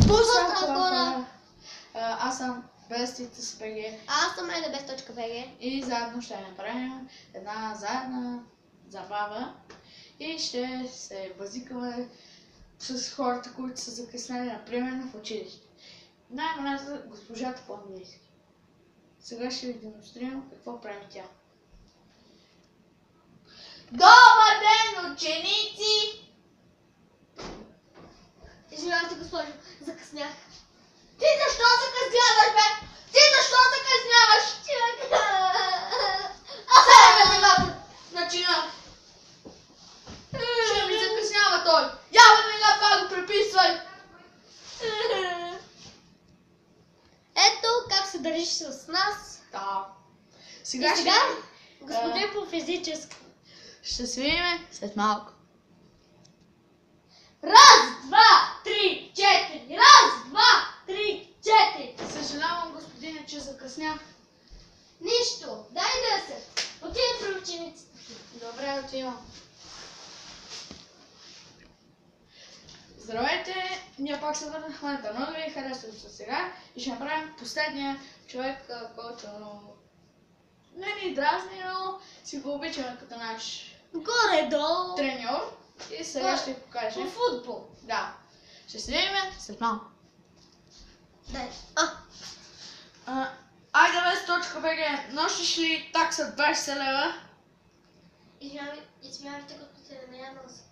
Пусна хора! Аз съм BestTitsBG. Аз съм NBest.BG. И заедно ще направим една заедна забава и ще се базикаме с хората, които са закъснели, например, в училище. Най-малята госпожата по-английски. Сега ще ви демонстрирам какво прави тя. Добър ден, ученици! Извинявайте, госпожо, закъснях. Ти защо закъсняваш, бе? Ти защо закъсняваш? Сега сега начина. Ще ми закъснява той. Я веднага това го преписвай. Ето как се държиш с нас. Да. И Сега господин по физически. ще се видим след малко. Раз, два, три, четири. Раз, два, три, четири. Съжалявам, господине, че закъснях. Нищо. Дай 10. Отивам при учениците. Добре, отивам. Здравейте, ние пак се върнахме на много ви харесвам се сега и ще направим последния човек, който не ни дразни, но си го обичаме като наш Горе-долу. треньор и сега ще ви По покажем. футбол. Да, ще се видим след малко. Дай. Айде BG, носиш ли такса 20 лева? Извинявайте, господин, не я нося.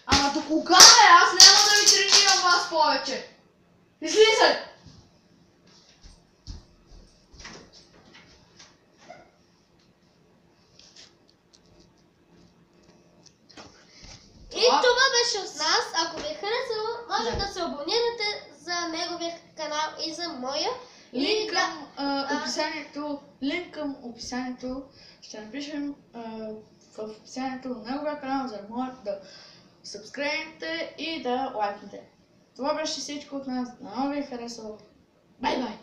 Ама до кога бе? Аз няма да ви тренирам вас повече. Излизай! И това беше от нас. Ако ви е харесало, може да се абонирате за неговия канал и за моя. Линк към описанието ще напишем в описанието на неговия канал, за да може да сабскрайбнете и да лайкнете. Това беше всичко от нас. На много ви е харесало. Бай-бай!